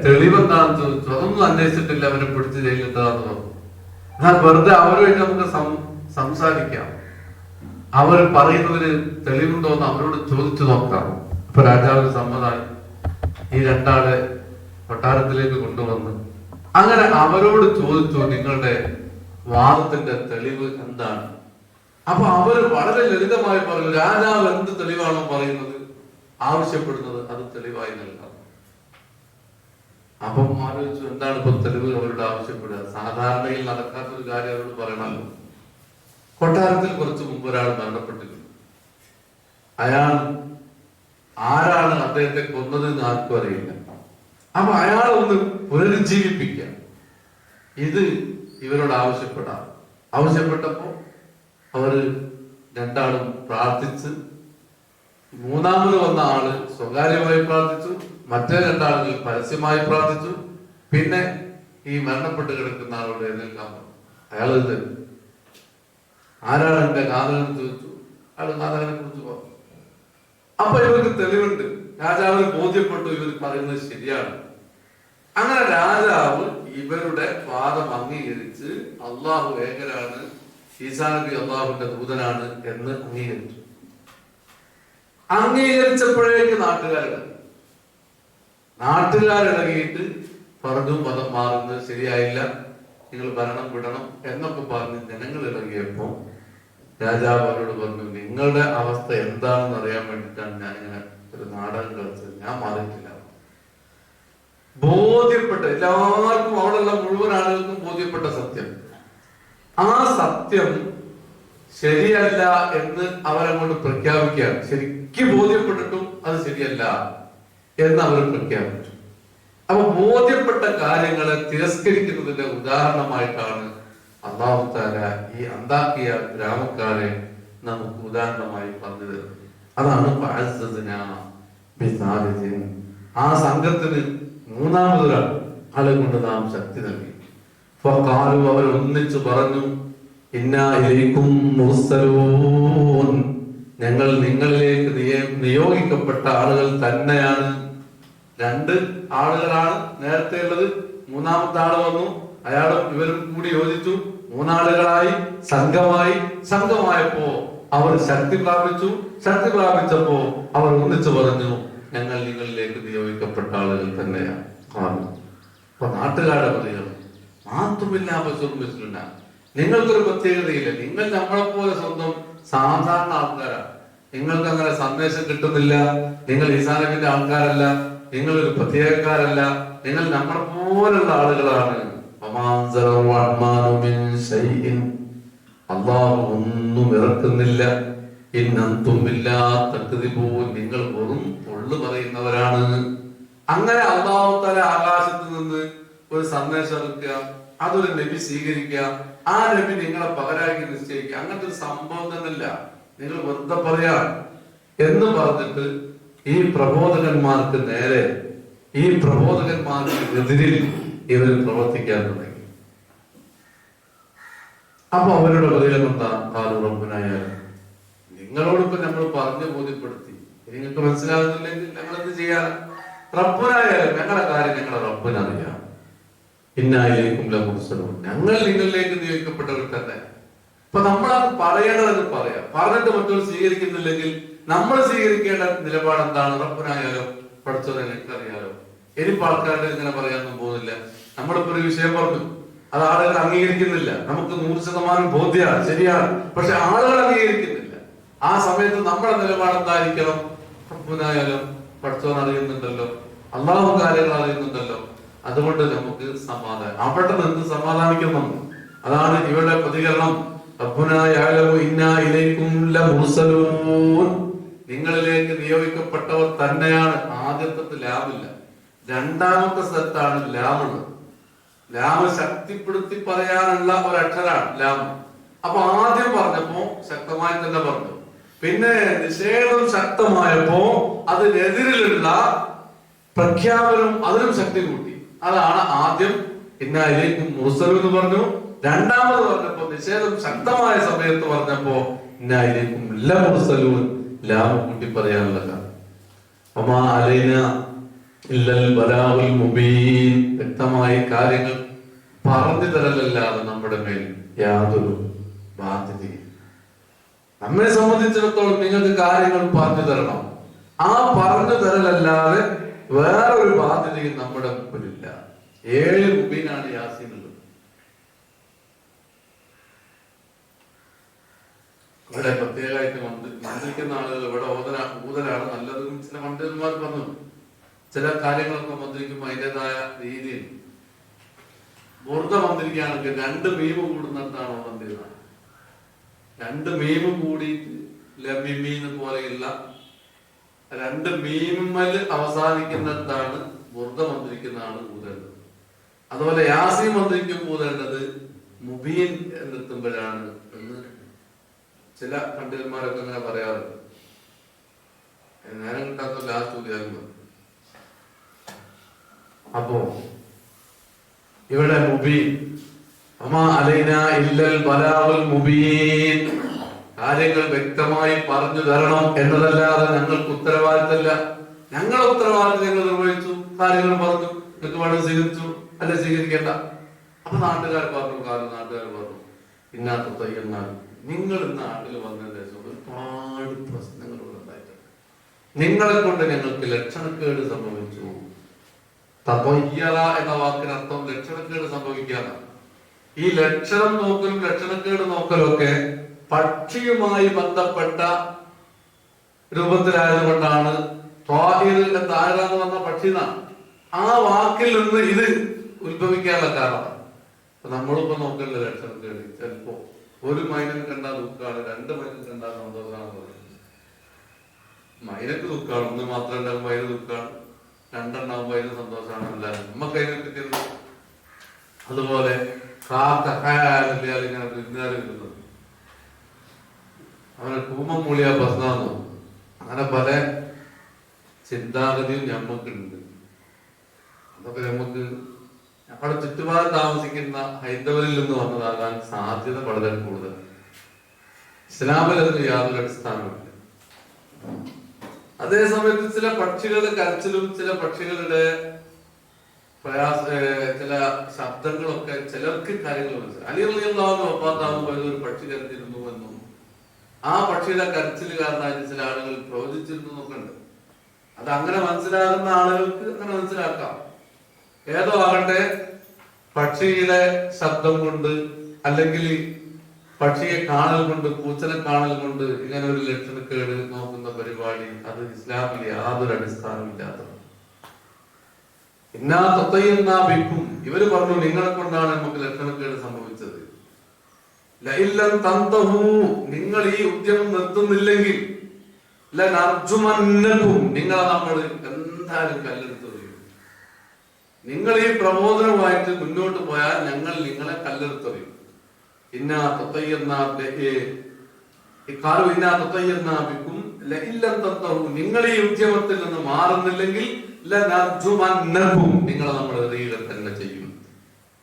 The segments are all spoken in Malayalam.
തെളിവെന്താണെന്ന് ചോദിച്ചു. അതൊന്നും അന്വേഷിച്ചിട്ടില്ല. അവരെ പിടിച്ച് ജയിലിട്ടതാന്ന് പറഞ്ഞു. എന്നാൽ വെറുതെ അവരുമായിട്ട് നമുക്ക് സംസാരിക്കാം. അവർ പറയുന്നതിന് തെളിവുണ്ടോ എന്ന് അവരോട് ചോദിച്ചു നോക്കാം. അപ്പൊ രാജാവിന് സമ്മതമായി. ഈ രണ്ടാളെ കൊട്ടാരത്തിലേക്ക് കൊണ്ടുവന്ന് അങ്ങനെ അവരോട് ചോദിച്ചു, നിങ്ങളുടെ വാദത്തിന്റെ തെളിവ് എന്താണ്? അപ്പൊ അവര് വളരെ ലളിതമായി പറഞ്ഞു, രാജാവ് എന്ത് തെളിവാണോ പറയുന്നത്, ആവശ്യപ്പെടുന്നത്, അത് തെളിവായി നൽകാം. അപ്പം ആലോചിച്ചു, എന്താണ് ഇപ്പൊ തെളിവ് അവരോട് ആവശ്യപ്പെടുക? സാധാരണയിൽ നടക്കാത്തൊരു കാര്യം അവരോട് പറയണമല്ലോ. കൊട്ടാരത്തിൽ കുറച്ച് മുമ്പ് ഒരാൾ മരണപ്പെട്ടിരുന്നു. അയാൾ ആരാണ് അദ്ദേഹത്തെ കൊന്നത് എന്ന് ആർക്കും അറിയില്ല. അപ്പൊ അയാളെ ഒന്ന് പുനരുജ്ജീവിപ്പിക്കാം, ഇത് ഇവരോട് ആവശ്യപ്പെട്ടപ്പോ അവര് രണ്ടാളും പ്രാർത്ഥിച്ച്, മൂന്നാമത് വന്ന ആള് സ്വകാര്യമായി പ്രാർത്ഥിച്ചു, മറ്റേ രണ്ടാളുകൾ പരസ്യമായി പ്രാർത്ഥിച്ചു. പിന്നെ ഈ മരണപ്പെട്ട് കിടക്കുന്ന ആളോട് എഴുന്നേൽക്കാൻ പറഞ്ഞു. അയാൾ ഇത് ആരാണ് എന്റെ ഘാതകൻ ചോദിച്ചു. അയാൾ ഘാതകനെ കുറിച്ച് പറഞ്ഞു. അപ്പൊ ഇവർക്ക് തെളിവുണ്ട്, രാജാവിന് ബോധ്യപ്പെട്ടു ഇവർ പറയുന്നത് ശരിയാണ്. അങ്ങനെ രാജാവ് ഇവരുടെ വാദം അംഗീകരിച്ച് അള്ളാഹു ഏകനാണ്, ഈസാ നബി അള്ളാഹുവിന്റെ ദൂതനാണ് എന്ന് അംഗീകരിച്ചപ്പോഴേക്ക് നാട്ടുകാരിടങ്ങിയിട്ട് പറഞ്ഞു, മതം മാറുന്നത് ശരിയായില്ല, നിങ്ങൾ ഭരണം വിടണം എന്നൊക്കെ പറഞ്ഞ് ജനങ്ങൾ ഇറങ്ങിയപ്പോ രാജാവ് അവരോട് പറഞ്ഞു, നിങ്ങളുടെ അവസ്ഥ എന്താണെന്ന് അറിയാൻ വേണ്ടിയിട്ടാണ് ഞാനിങ്ങനെ ഒരു നാടകം കളിച്ചത്, ഞാൻ മാറിയിട്ടില്ല. ബോധ്യപ്പെട്ട എല്ലാവർക്കും, അവിടെയുള്ള മുഴുവൻ ആളുകൾക്കും ബോധ്യപ്പെട്ട സത്യം, ആ സത്യം ശരിയല്ല എന്ന് അവരങ്ങോട്ട് പ്രഖ്യാപിക്കുകയാണ്. ശരിക്കും ബോധ്യപ്പെട്ടിട്ടും അത് ശരിയല്ല എന്ന് അവർ പ്രഖ്യാപിച്ചു. അപ്പൊ ബോധ്യപ്പെട്ട കാര്യങ്ങളെ തിരസ്കരിക്കുന്നതിന്റെ ഉദാഹരണമായിട്ടാണ് അല്ലാഹു തആല ഈ അന്താക്കിയ ഗ്രാമക്കാരെ നമുക്ക് ഉദാഹരണമായി പറഞ്ഞു തരുന്നത്. അതാണ് ആ സംഘത്തിന് മൂന്നാമതൊരാൾ ആളെ കൊണ്ട് നാം ശക്തി നൽകി. അവർ ഒന്നിച്ചു പറഞ്ഞു, ഇന്നാ ഇലൈക്കും മുർസലൂൻ, ഞങ്ങൾ നിങ്ങളിലേക്ക് നിയോഗിക്കപ്പെട്ട ആളുകൾ തന്നെയാണ്. രണ്ട് ആളുകളാണ് നേരത്തെ ഉള്ളത്. മൂന്നാമത്തെ ആള് വന്നു, അയാളും ഇവരും കൂടി യോജിച്ചു. മൂന്നാളുകളായി സംഘമായപ്പോ അവർ ശക്തി പ്രാപിച്ചപ്പോ അവർ ഒന്നിച്ചു പറഞ്ഞു, ഞങ്ങൾ നിങ്ങളിലേക്ക് നിയോഗിക്കപ്പെട്ട ആളുകൾ തന്നെയാണ്. അപ്പൊ നാട്ടുകാരുടെ പ്രതികരണം, മാത്രമില്ല, നിങ്ങൾക്കൊരു പ്രത്യേകതയില്ല, നിങ്ങൾ നമ്മളെപ്പോലെ സ്വന്തം സാധാരണ ആൾക്കാരാണ്, നിങ്ങൾക്ക് അങ്ങനെ സന്ദേശം കിട്ടുന്നില്ല, നിങ്ങൾ ഈസാ നബിന്റെ ആൾക്കാരല്ല, നിങ്ങൾ ഒരു പ്രത്യേകക്കാരല്ല, നിങ്ങൾ നമ്മളെ പോലുള്ള ആളുകളാണ്. അല്ലാഹു ഒന്നും ഇറക്കുന്നില്ല, നിങ്ങൾ വെറും പൊള്ളു പറയുന്നവരാണ്. അങ്ങനെ അല്ലാഹു തആല ആകാശത്ത് നിന്ന് ഒരു സന്ദേശം ഇറക്കുക, അതൊരു നബി സ്വീകരിക്കുക, ആ നബി നിങ്ങളെ പകരാക്കി നിശ്ചയിക്കുക, അങ്ങനത്തെ ഒരു സംഭവം തന്നെയല്ല, നിങ്ങൾ വെറുതെ പറയാ എന്ന് പറഞ്ഞിട്ട് ഈ പ്രബോധകന്മാർക്ക് നേരെ, ഈ പ്രബോധകന്മാർക്ക് എതിരിൽ ഇവർ പ്രവർത്തിക്കാൻ തുടങ്ങി. അപ്പൊ അവരുടെ പ്രതികരണം എന്താ? റബ്ബനായാലും നിങ്ങളോടിപ്പോ നമ്മൾ പറഞ്ഞു ബോധ്യപ്പെടുത്തി, നിങ്ങൾക്ക് മനസ്സിലാകുന്നില്ലെങ്കിൽ ഞങ്ങൾ എന്ത് ചെയ്യാൻ? റബ്ബനായാലും ഞങ്ങളുടെ കാര്യം ഞങ്ങളെ റബ്ബനറിയാം. ഇന്നായിലേക്കും ലമുർസലൂൻ, ഞങ്ങൾ നിങ്ങളിലേക്ക് നിയോഗിക്കപ്പെട്ടവർ തന്നെ. അപ്പൊ നമ്മളത് പറയേണ്ടതെന്ന് പറയാം. പറഞ്ഞിട്ട് മറ്റൊരു സ്വീകരിക്കുന്നില്ലെങ്കിൽ നമ്മൾ സ്വീകരിക്കേണ്ട നിലപാട് എന്താണ്? റബ്ബനായാലും പഠിച്ചവരെ എനിക്കറിയാലോ. ഇനിയിപ്പോ ആൾക്കാരുടെ ഇങ്ങനെ പറയാനൊന്നും പോകുന്നില്ല. നമ്മളിപ്പോ ഒരു വിഷയം പറഞ്ഞു, അത് ആളുകൾ അംഗീകരിക്കുന്നില്ല, നമുക്ക് 100% ബോധ്യമാണ്, ശരിയാണ്, പക്ഷെ ആളുകൾ അംഗീകരിക്കുന്നില്ല. ആ സമയത്ത് നമ്മുടെ നിലപാട് എന്തായിരിക്കണം? റബ്ബനായാലും പഠിച്ചവൻ അറിയുന്നുണ്ടല്ലോ, അള്ളാഹു കാര്യങ്ങൾ അറിയുന്നുണ്ടല്ലോ, അതുകൊണ്ട് നമുക്ക് സമാധാനം. അവിടെ നിന്ന് സമാധാനിക്കുന്നു. അതാണ് ഇവരുടെ പ്രതികരണം. നിങ്ങളിലേക്ക് നിയോഗിക്കപ്പെട്ടവർ തന്നെയാണ്. ആദ്യത്തെ ലാമില്ല, രണ്ടാമത്തെ സ്ഥലത്താണ് ലാമുള്ളത്. ലാമ് ശക്തിപ്പെടുത്തി പറയാനുള്ള ഒരക്ഷരാണ് ലാം. അപ്പൊ ആദ്യം പറഞ്ഞപ്പോ ശക്തമായി തന്നെ പറഞ്ഞു, പിന്നെ നിഷേധം ശക്തമായപ്പോ അതിനെതിരിലുള്ള പ്രഖ്യാപനം അതിനും ശക്തി കൂട്ടി. അതാണ് ആദ്യം ഇന്നായിലേക്കും മുർസലു എന്ന് പറഞ്ഞു. രണ്ടാമത് പറഞ്ഞപ്പോ നിഷേധം ശക്തമായ സമയത്ത് പറഞ്ഞപ്പോ ഇന്നായിലേക്കും ലമുർസലൂൻ, ലാമ കൂട്ടി പറയാനുള്ള കാരണം. ഇല്ലൽ ബലാഗുൽ മുബീൻ, വ്യക്തമായ കാര്യങ്ങൾ പറഞ്ഞു തരലല്ലാതെ നമ്മുടെ മേൽ യാതൊരു ബാധ്യതയും. നമ്മെ സംബന്ധിച്ചിടത്തോളം നിങ്ങൾക്ക് കാര്യങ്ങൾ പറഞ്ഞു തരണം. ആ പറഞ്ഞു തരലല്ലാതെ വേറൊരു ബാധ്യതയും നമ്മുടെ മുമ്പിലില്ല. 7 മുബീനാണ് യാസീനുള്ളത്. ഇവിടെ പ്രത്യേകമായിട്ട് മന്ത്രിക്കുന്ന ആളുകൾ ഇവിടെ ഊതലാണ് നല്ലതും ചില മന്ത്രിമാർ പറഞ്ഞു. ചില കാര്യങ്ങളൊക്കെ മന്ത്രിക്കുമ്പോൾ അതിൻ്റെതായ രീതിയിൽ ബുർദ മന്ത്രിക്കുകയാണെങ്കിൽ 2 മീമ് കൂടുന്നിടത്താണ് മന്ത്രിക്കുന്നത്. 2 മീമ് കൂടിയിട്ട് ലമിമീന്ന് പോലെയുള്ള 2 മീമൽ അവസാനിക്കുന്നിടത്താണ് ബുർദ മന്ത്രിക്കുന്നതാണ് ഊതേണ്ടത്. അതുപോലെ യാസീൻ മന്ത്രിക്കും ഊതേണ്ടത് മുബീൻ എന്നെത്തുമ്പോഴാണ് എന്ന് ചില പണ്ഡിതന്മാരൊക്കെ അങ്ങനെ പറയാറുണ്ട്. നേരം കിട്ടാത്ത ലാസ്റ്റ് ഊതിയാലും. അപ്പോ ഇവിടെ മുബീൻ, അമാ അലൈന ഇല്ലൽ ബലാഗുൽ മുബീൻ, കാര്യങ്ങൾ വ്യക്തമായി പറഞ്ഞു തരണം എന്നതല്ലാതെ ഞങ്ങൾക്ക് ഉത്തരവാദിത്തമില്ല. ഞങ്ങളുടെ ഉത്തരവാദിത്തം ഞങ്ങൾ നിർവഹിച്ചു, കാര്യങ്ങൾ പറഞ്ഞു, നിങ്ങൾക്ക് വേണം സ്വീകരിച്ചു, അല്ലെ സ്വീകരിക്കേണ്ട. അപ്പൊ നാട്ടുകാർ പറഞ്ഞു, നാട്ടുകാർ പറഞ്ഞു ഇന്നാത്ത തയ്യെന്നാൽ നിങ്ങൾ നാട്ടിൽ വന്നതിന് ശേഷം ഒരുപാട് പ്രശ്നങ്ങൾ ഉണ്ടായിട്ടുണ്ട്. നിങ്ങളെ കൊണ്ട് ഞങ്ങൾക്ക് ലക്ഷണക്കേട് സംഭവിച്ചു. തപയ്യറ എന്ന വാക്കിന് അർത്ഥം ലക്ഷണക്കേട് സംഭവിക്കാനാണ്. ഈ ലക്ഷണം നോക്കലും ലക്ഷണക്കേട് നോക്കലും ഒക്കെ പക്ഷിയുമായി ബന്ധപ്പെട്ട രൂപത്തിലായതുകൊണ്ടാണ് താഹിറാന്ന് പറഞ്ഞ പക്ഷി ആ വാക്കിൽ നിന്ന് ഇത് ഉത്ഭവിക്കാനുള്ള കാരണം. നമ്മളിപ്പോ നോക്കലില്ല ലക്ഷണക്കേട്. ചിലപ്പോ ഒരു മൈനൻ കണ്ടാൽ ദുഃഖാണ്, 2 മൈനൻ കണ്ടാൽ സന്തോഷമാണ്. മൈനക്ക് ദുഃഖാണ്, 1 മാത്രം ഉണ്ടാകും മൈന ദുഃഖാണ്, 2 ഉണ്ടാകുമ്പോൾ അതിന് സന്തോഷമാണ്. എല്ലാവരും നമുക്ക് അതിനെ കിട്ടിയത്. അതുപോലെ ഇങ്ങനെ കിട്ടുന്നത് അവനെ കൂമം മൂളിയ പ്രശ്നമാണെന്നോ, അങ്ങനെ പല ചിന്താഗതിയും ഞമ്മക്കുണ്ട്. അതൊക്കെ നമുക്ക് നമ്മുടെ ചുറ്റുപാട് താമസിക്കുന്ന ഹൈന്ദവരിൽ നിന്ന് വന്നതാകാൻ സാധ്യത വളരെ കൂടുതൽ. ഇസ്ലാമിൽ അതിന് യാതൊരു അടിസ്ഥാനമില്ല. അതേസമയത്ത് ചില പക്ഷികളുടെ കരച്ചിലും ചില പക്ഷികളുടെ ചില ശബ്ദങ്ങളൊക്കെ ചിലർക്ക് കാര്യങ്ങൾ മനസ്സിലായി. അലി റളിയല്ലാഹു വഫാത്താകുമ്പോൾ ഒരു പക്ഷി കരഞ്ഞിരുന്നു എന്നും ആ പക്ഷിയുടെ കരച്ചിൽ കാരണമായിട്ട് ചില ആളുകൾ പ്രവചിച്ചിരുന്നു എന്നൊക്കെ ഉണ്ട്. അത് അങ്ങനെ മനസ്സിലാകുന്ന ആളുകൾക്ക് അങ്ങനെ മനസ്സിലാക്കാം. ഏതോ ആകട്ടെ, പക്ഷിയുടെ ശബ്ദം കൊണ്ട് അല്ലെങ്കിൽ പക്ഷിയെ കാണൽ കൊണ്ട്, പൂച്ചനെ കാണൽ കൊണ്ട് ഇങ്ങനെ ഒരു ലക്ഷണക്കേട് നോക്കുന്ന പരിപാടി അത് ഇസ്ലാമിൽ യാതൊരു അടിസ്ഥാനമില്ലാത്തത്. ഇവര് പറഞ്ഞു നിങ്ങളെ കൊണ്ടാണ് നമുക്ക് ലക്ഷണക്കേട് സംഭവിച്ചത്. നിങ്ങൾ ഈ ഉദ്യമം നിർത്തുന്നില്ലെങ്കിൽ നിങ്ങളെ നമ്മൾ എന്തായാലും കല്ലെടുത്ത് എറിയും. നിങ്ങൾ ഈ പ്രബോധനവുമായിട്ട് മുന്നോട്ട് പോയാൽ ഞങ്ങൾ നിങ്ങളെ കല്ലെടുത്തെറിയും. നിങ്ങൾ ഈ ഉദ്യമത്തിൽ നിന്ന് മാറുന്നില്ലെങ്കിൽ നിങ്ങളെ നമ്മൾ എറിയുക തന്നെ ചെയ്യും.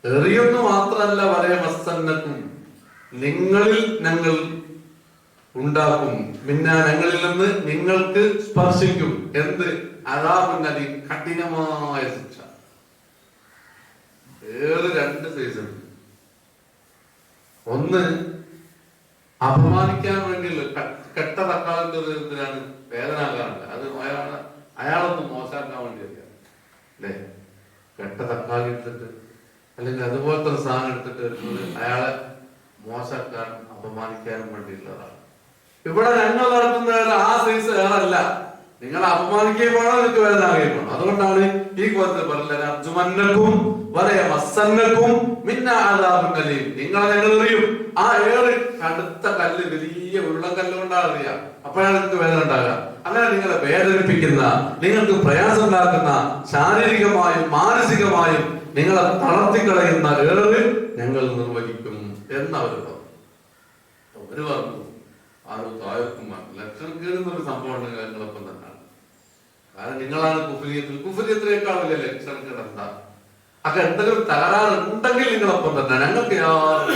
എറിയുന്നു മാത്രമല്ല, വരെ മസ്സന്നക്കും നിങ്ങളിൽ ഞങ്ങൾ ഉണ്ടാക്കും, പിന്നെ ഞങ്ങളിൽ നിന്ന് നിങ്ങൾക്ക് സ്പർശിക്കും. എന്ത്? അദാബുൻ കഠിനമായ ശിക്ഷ. 2 സൈസ് ഉണ്ട്. ഒന്ന് അപമാനിക്കാൻ വേണ്ടിയുള്ള കെട്ട തക്കാളിന്റെ ഒരു ഇതിലാണ് വേദന ആകാറില്ല. അത് അയാളൊന്ന് മോശമാക്കാൻ വേണ്ടിയല്ല അല്ലെ. കെട്ട തക്കാളി എടുത്തിട്ട് അല്ലെങ്കിൽ അതുപോലത്തെ ഒരു സാധനം എടുത്തിട്ട് വരുന്നത് അയാളെ മോശമാക്കാനും അപമാനിക്കാനും വേണ്ടിയുള്ളതാണ്. ഇവിടെ ഞങ്ങൾ നടത്തുന്ന ആ സൈസ് ഏറല്ല. നിങ്ങൾ അപമാനിക്കുകയും വേണം, നിങ്ങൾക്ക് വേദനാകുകയും വേണം. അതുകൊണ്ടാണ് ഈ കോലത്തിൽ പറഞ്ഞും നിങ്ങളെ ഞങ്ങൾ എറിയും. ആ ഏറ് കടുത്ത കല്ല്, വലിയ ഉരുളക്കല്ല് കൊണ്ടാണ് അറിയാം. അപ്പോഴാണ് നിങ്ങൾക്ക് വേദന ഉണ്ടാകുക. അങ്ങനെ നിങ്ങളെ വേദനിപ്പിക്കുന്ന, നിങ്ങൾക്ക് പ്രയാസം ഉണ്ടാക്കുന്ന, ശാരീരികമായും മാനസികമായും നിങ്ങളെ തളർത്തിക്കളയുന്ന ഏറ് ഞങ്ങൾ നിർവഹിക്കും എന്നവർ പറഞ്ഞു. അവര് പറഞ്ഞു ആരോ താഴെക്കുമാർ ലക്ഷണക്കേടുന്നൊരു സംഭവം ഉണ്ടെങ്കിൽ നിങ്ങളൊപ്പം തന്നെയാണ്. കാരണം നിങ്ങളാണ് കുഫരിയത്തിനേക്കാൾ വലിയ ലക്ഷണക്കേട് എന്താ? അതൊക്കെ എന്തെങ്കിലും തകരാറുണ്ടെങ്കിൽ നിങ്ങളൊപ്പം തന്നെ, ഞങ്ങൾക്ക് യാതൊരു.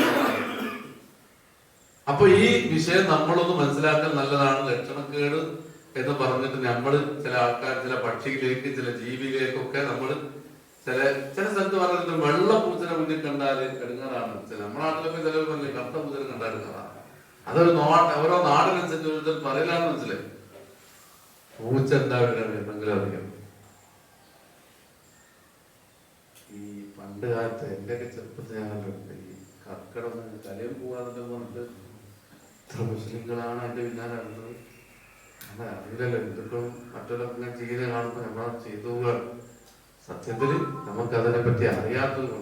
അപ്പൊ ഈ വിഷയം നമ്മളൊന്ന് മനസ്സിലാക്കാൻ നല്ലതാണ്. ലക്ഷണക്കേട് എന്ന് പറഞ്ഞിട്ട് നമ്മൾ ചില ആൾക്കാർ ചില പക്ഷിയിലേക്ക് ചില ജീവിയിലേക്കൊക്കെ നമ്മൾ ചില സ്ഥലത്ത് പറഞ്ഞിട്ട് വെള്ള പൂച്ചനെ മുന്നിൽ കണ്ടാല് എടുങ്ങാറാണ്. നമ്മുടെ നാട്ടിലൊക്കെ ചിലവ് പറഞ്ഞില്ലേ കറുത്ത പൂച്ചനെ കണ്ടാൽ എടുങ്ങാറാണ്. അതൊരു ഓരോ നാടിനനുസരിച്ച് പറയില്ലാന്ന് മനസ്സിലായി. പൂച്ച എന്താ എന്തെങ്കിലും അറിയാം. ഈ പണ്ട് കാലത്ത് എന്റെയൊക്കെ ചെറുപ്പത്തിൽ ഞങ്ങളുണ്ട് ഈ കർക്കിടം തലയും പോകാതെ പറഞ്ഞിട്ട് ഇത്ര മുസ്ലിങ്ങളാണ് എന്റെ പിന്നാലെ അറിഞ്ഞത്. അങ്ങനെ അറിയില്ലല്ലോ എന്തൊക്കെ മറ്റൊരൊക്കെ ചെയ്ത് കാണുമ്പോൾ നമ്മളത് ചെയ്തു പോവുകയാണ്. സത്യത്തില് നമുക്ക് അതിനെ പറ്റി അറിയാത്തത്.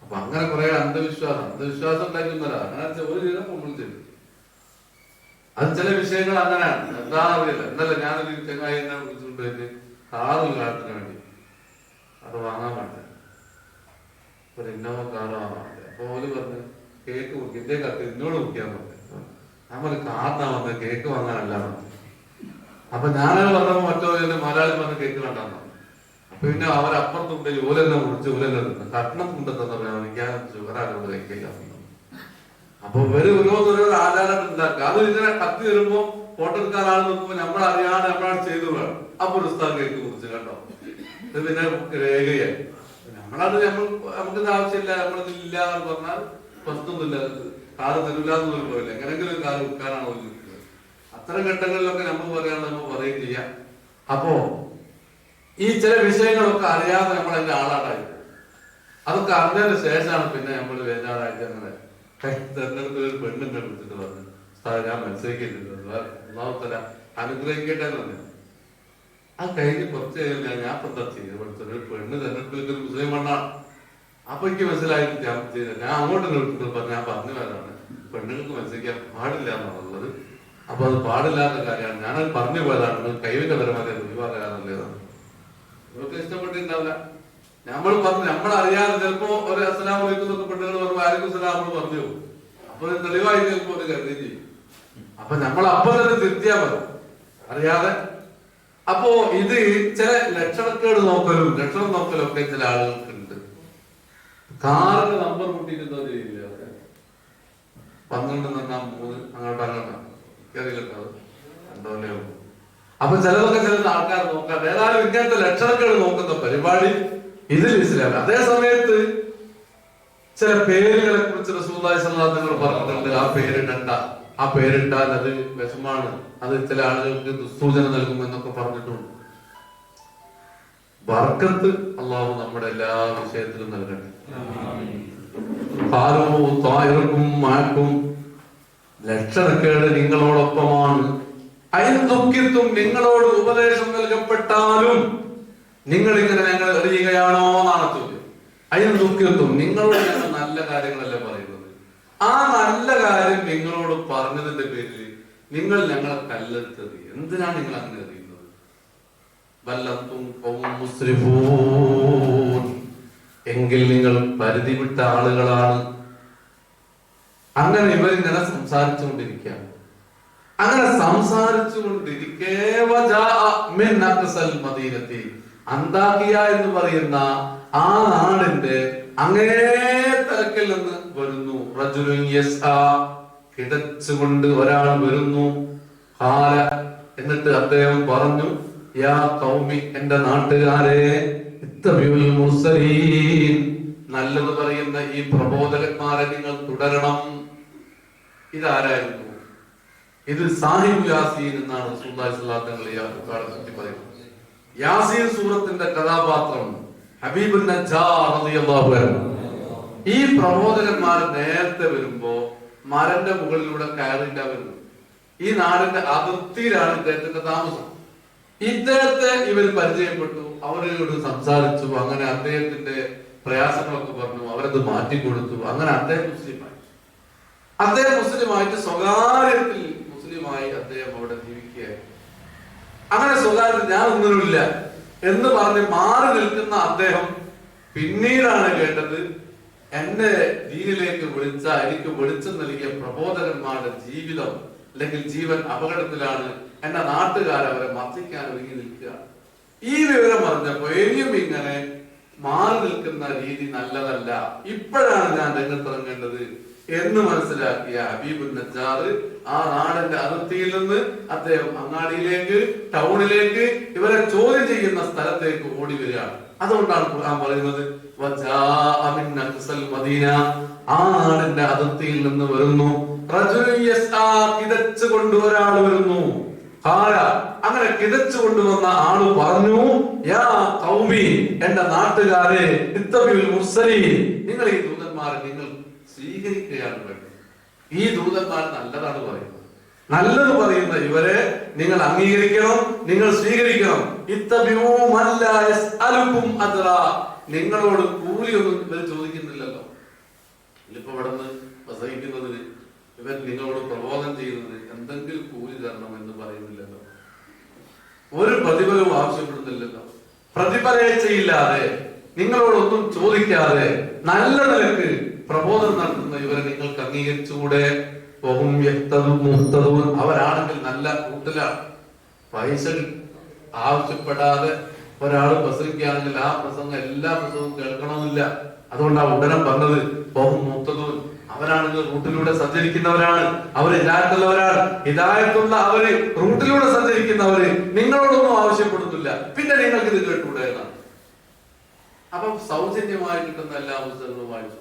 അപ്പൊ അങ്ങനെ കുറെ അന്ധവിശ്വാസം ഉണ്ടാക്കുന്നവരാ. അങ്ങനെ ഒരു ചെയ്താൽ നമ്മൾ ചെയ്തു. അത് ചില വിഷയങ്ങൾ അങ്ങനെയാണ്. എന്താ അറിയില്ല. എന്നല്ല ഞാനൊരു ചങ്ങായി എന്നെ വിളിച്ചുകൊണ്ട് കാറ് കാലത്തിന് വേണ്ടി അത് വാങ്ങാൻ വേണ്ട ഒരു ഇന്നോവ കാറ് വാങ്ങാൻ വേണ്ട. അപ്പൊ ഓല് പറഞ്ഞു കേക്ക് കുറിക്കും ഇതേ കത്ത് എന്നോട് കുറിക്കാൻ പറഞ്ഞു. നമ്മൾ കാറിനാ വന്നത് കേക്ക് വാങ്ങാനല്ല. അപ്പൊ ഞാനത് പറഞ്ഞപ്പോ മറ്റോ മലയാളി പറഞ്ഞ കേക്ക് വേണ്ടെന്നു. അപ്പൊ പിന്നെ അവരപ്പുറത്തുണ്ട് ഓലെല്ലാം കുറിച്ച് ഓലെല്ലാം നിന്ന് കട്ടണം കൊണ്ടെന്ന് പറയാൻ എനിക്ക് ഷുഗറാരോട് കഴിക്കില്ല. അപ്പൊ ഇവര് ഓരോ ആചാരം ഉണ്ടാക്കുക. അത് ഇങ്ങനെ കത്തി വരുമ്പോ ഫോട്ടോ എടുക്കാൻ ആൾ നോക്കുമ്പോ നമ്മളറിയാതെ നമ്മളാണ് ചെയ്തു വേണം. അപ്പൊ ഒരു സ്ഥലം കേക്ക് കുറിച്ച് കണ്ടോ ഇത് പിന്നെ രേഖയായി. നമ്മളത് നമുക്ക് ആവശ്യമില്ല നമ്മളത് ഇല്ല എന്ന് പറഞ്ഞാൽ പ്രശ്നമൊന്നുമില്ല. കാറ് തരില്ലാന്ന് പോലും പോയില്ല. എങ്ങനെങ്കിലും കാറ് വിൽക്കാനാണോ ചോദിക്കുന്നത്. അത്തരം ഘട്ടങ്ങളിലൊക്കെ നമ്മൾ പറയാനുള്ള നമ്മൾ പറയുകയും ചെയ്യാം. അപ്പോ ഈ ചില വിഷയങ്ങളൊക്കെ അറിയാതെ നമ്മൾ അതിന്റെ ആളാടായി. അതൊക്കെ അറിഞ്ഞതിന് ശേഷമാണ് പിന്നെ നമ്മൾ വേദാറായിട്ട് അങ്ങനെ തെരഞ്ഞെടുപ്പ് ഒരു പെണ്ണിനെ വിളിച്ചിട്ട് പറഞ്ഞു ഞാൻ മത്സരിക്കുന്നില്ല ഒന്നാമത്തല അനുഗ്രഹിക്കട്ടെ എന്ന് പറഞ്ഞു. ആ കഴിഞ്ഞ് കുറച്ച് കഴിഞ്ഞാൽ ഞാൻ എന്താ ചെയ്ത് പഠിച്ചത് ഒരു പെണ്ണ് തെരഞ്ഞെടുപ്പിൽ മുസ്ലിം പെണ്ണാണ്. അപ്പൊ എനിക്ക് മനസ്സിലായിട്ട് ഞാൻ ചെയ്തത് ഞാൻ അങ്ങോട്ട് നിർത്തുന്നത് ഞാൻ പറഞ്ഞു വരാണ് പെണ്ണുങ്ങൾക്ക് മത്സരിക്കാൻ പാടില്ല എന്നുള്ളത്. അപ്പൊ അത് പാടില്ലാത്ത കാര്യമാണ്. ഞാനത് പറഞ്ഞു പോയതാണ്. കൈവിന്റെ പരമാവധി ഒഴിവാക്കാന്നുള്ളതാണ്. ഇവർക്ക് ഇഷ്ടപ്പെട്ടിട്ടുണ്ടാവില്ല. നമ്മൾ പറഞ്ഞു നമ്മളറിയാതെ ചിലപ്പോ ഒരു അസ്സലാം വലൈക്കും പെണ്ണുങ്ങൾ പറഞ്ഞു ആലിക്കും സലാം നമ്മൾ പറഞ്ഞു. അപ്പൊ തെളിവായി ചിലപ്പോ ഒരു കരുതി ചെയ്യും. അപ്പൊ നമ്മൾ അപ്പൊ തന്നെ തിരുത്തിയാ മതി അറിയാതെ. അപ്പോ ഇത് ചില ലക്ഷണക്കേട് നോക്കലും ഒക്കെ ചില ആളുകൾക്കുണ്ട്. കാറിന്റെ നമ്പർ കൂട്ടിയിരുന്നോ ചെയ്യില്ല 12 3 അങ്ങോട്ടാണ് അറിയില്ലട്ടോ കണ്ടോലേ. അപ്പൊ ചിലതൊക്കെ ആൾക്കാർ നോക്കാതെ ഏതായാലും ഇങ്ങനത്തെ ലക്ഷണക്കേട് നോക്കുന്ന പരിപാടി ഇതിൽ ഇസ്ലാം. അതേ സമയത്ത് ചില പേരുകളെ കുറിച്ച് റസൂലുള്ളാഹി സ്വല്ലല്ലാഹു അലൈഹി വസല്ലം പറഞ്ഞിട്ടുണ്ട്. ആ പേരിട്ടാൽ അത് വിഷമാണ്, അത് ചില ആളുകൾക്ക് ദുസ്സൂചന നൽകുമെന്നൊക്കെ പറഞ്ഞിട്ടുണ്ട്. ബർക്കത്ത് അള്ളാഹു നമ്മുടെ എല്ലാ വിഷയത്തിലും നൽകട്ടെ. ലക്ഷണക്കേട് നിങ്ങളോടൊപ്പമാണ്. അയൽദുഃഖിത്തും നിങ്ങളോട് ഉപദേശം നൽകപ്പെട്ടാലും നിങ്ങൾ ഇങ്ങനെ ഞങ്ങൾ അറിയുകയാണോ എന്നാണ് ചോദ്യം. അയൽദുഃഖിത്തും നിങ്ങളോട് ഞങ്ങൾ നല്ല കാര്യങ്ങളല്ലേ പറയുന്നത്. ആ നല്ല കാര്യം നിങ്ങളോട് പറഞ്ഞതിന്റെ പേരിൽ നിങ്ങൾ ഞങ്ങളെ കല്ലെടുത്തത് എന്തിനാണ് നിങ്ങൾ അങ്ങനെ അറിയുന്നത്? എങ്കിൽ നിങ്ങൾ പരിധി വിട്ട ആളുകളാണ്. അങ്ങനെ ഇവരിങ്ങനെ സംസാരിച്ചുകൊണ്ടിരിക്കുകയാണ്. അങ്ങനെ സംസാരിച്ചുകൊണ്ടിരിക്കെ അന്താകിയ എന്ന് പറയുന്ന ആ നാടിന്റെ അങ്ങേ തലക്കിൽ നിന്ന് വരുന്നു. കിടച്ചുകൊണ്ട് ഒരാൾ വരുന്നു. എന്നിട്ട് അദ്ദേഹം പറഞ്ഞു, യാ ഖൗമി, എന്റെ നാട്ടുകാരെ, ഇത്തബിഉൽ മുർസലീൻ, നല്ലത് പറയുന്ന ഈ പ്രബോധകന്മാരെ നിങ്ങൾ തുടരണം. ഇതാരായിരുന്നു? ഇത് സാഹിബ് യാസീൻ എന്നാണ് റസൂലുള്ളാഹി സ്വല്ലല്ലാഹു അലൈഹി വസല്ലം പറയുന്നത്. യാസീൻ സൂറത്തിന്റെ കഥാപാത്രം ഹബീബുൻ നജ്ജാർ റളിയല്ലാഹു അൻഹു. ഈ പ്രബോധകന്മാർ നേരത്തെ വരുമ്പോ മരന്റെ മുകളിലൂടെ കയറില്ല വരുന്നു. ഈ നാടിന്റെ അതിർത്തിയിലാണ് ഇദ്ദേഹത്തിന്റെ താമസം. ഇദ്ദേഹത്തെ ഇവർ പരിചയപ്പെട്ടു, അവരോട് സംസാരിച്ചു. അങ്ങനെ അദ്ദേഹത്തിന്റെ പ്രയാസങ്ങളൊക്കെ പറഞ്ഞു, അവരത് മാറ്റിക്കൊടുത്തു. അങ്ങനെ അദ്ദേഹം മുസ്ലിമായി. അദ്ദേഹം മുസ്ലിമായിട്ട് സ്വകാര്യത്തിൽ മുസ്ലിമായി അദ്ദേഹം അവിടെ ജീവിക്കുകയായി. അങ്ങനെ സ്വകാര്യത്തിൽ ഞാൻ ഒന്നുമില്ല എന്ന് പറഞ്ഞ് മാറി നിൽക്കുന്ന അദ്ദേഹം പിന്നീടാണ് കേട്ടത്, എന്നെ ദീനിലേക്ക് വിളിച്ച, എനിക്ക് വെളിച്ചം നൽകിയ പ്രബോധകന്മാരുടെ ജീവിതം അല്ലെങ്കിൽ ജീവൻ അപകടത്തിലാണ്, എന്റെ നാട്ടുകാർ അവരെ മർദ്ദിക്കാൻ ഒരുങ്ങി നിൽക്കുക. ഈ വിവരം പറഞ്ഞപ്പോ ഇനിയും ഇങ്ങനെ മാറി നിൽക്കുന്ന രീതി നല്ലതല്ല, ഇപ്പോഴാണ് ഞാൻ രംഗത്തിറങ്ങേണ്ടത് എന്ന് മനസ്സിലാക്കിയ ഹബീബുൻ നജ്ജാർ ആ നാടിന്റെ അതിർത്തിയിൽ നിന്ന് അദ്ദേഹം അങ്ങാടിയിലേക്ക്, ടൗണിലേക്ക്, ഇവരെ ചോദ്യം ചെയ്യുന്ന സ്ഥലത്തേക്ക് ഓടി വരികയാണ്. അതുകൊണ്ടാണ് ഖുർആൻ പറയുന്നത് മദീന, ആ നാടിന്റെ അതിർത്തിയിൽ നിന്ന് വരുന്നു, കിതച്ചുകൊണ്ട് ഒരാൾ വരുന്നു. അങ്ങനെ കിതച്ചു കൊണ്ടുവന്ന ആള് പറഞ്ഞു, യാ ഖൗമി, എന്റെ നാട്ടുകാരെ, ഇത്തബിഉൽ മുർസലീൻ, നിങ്ങൾ ഈ ദൂതന്മാരെ നിങ്ങൾ സ്വീകരിക്കുകയാണ് വേണ്ടത്. ഈ ദൂതന്മാർ നല്ലതാണ് പറയുന്നത്, നല്ലത് പറയുന്ന ഇവരെ നിങ്ങൾ അംഗീകരിക്കണം, നിങ്ങൾ സ്വീകരിക്കണം. ഇത്തബിഉ മൻ ലാ യസ്അലുകും അജ്റാ, നിങ്ങളോട് കൂലിയൊന്നും ഇവർ ചോദിക്കുന്നില്ലല്ലോ. ഇപ്പൊ ഇവിടെ നിന്ന് പ്രസംഗിക്കുന്നതിന് ഇവർ നിങ്ങളോട് പ്രബോധനം ചെയ്യുന്നത് എന്തെങ്കിലും കൂലി തരണം എന്ന് പറയുന്നില്ലല്ലോ, ഒരു പ്രതിഫലവും ആവശ്യപ്പെടുന്നില്ലല്ലോ. പ്രതിഫലേച്ഛയില്ലാതെ, നിങ്ങളോടൊന്നും ചോദിക്കാതെ നല്ല നിലക്ക് പ്രബോധനം നടത്തുന്ന ഇവരെ നിങ്ങൾക്ക് അംഗീകരിച്ചുകൂടെ? അവരാണെങ്കിൽ നല്ല കൂട്ടിലാണ്. പൈസ ആവശ്യപ്പെടാതെ ഒരാൾ പ്രസംഗിക്കുകയാണെങ്കിൽ ആ പ്രസംഗം എല്ലാ പ്രസംഗവും കേൾക്കണമെന്നില്ല. അതുകൊണ്ടാണ് ഉടനെ പറഞ്ഞത് മുഹ്തദൂൻ, അവരാണെങ്കിൽ റൂട്ടിലൂടെ സഞ്ചരിക്കുന്നവരാണ്, അവർ ഹിദായത്തുള്ളവരാണ്. ഹിദായത്തുള്ള അവര് റൂട്ടിലൂടെ സഞ്ചരിക്കുന്നവര് നിങ്ങളോടൊന്നും ആവശ്യപ്പെടുന്നില്ല, പിന്നെ നിങ്ങൾക്ക് ഇത് കേട്ടൂടെ എന്നാണ്. അപ്പം സൗജന്യമായി കിട്ടുന്ന എല്ലാ പുസ്തകങ്ങളും വായിച്ചു,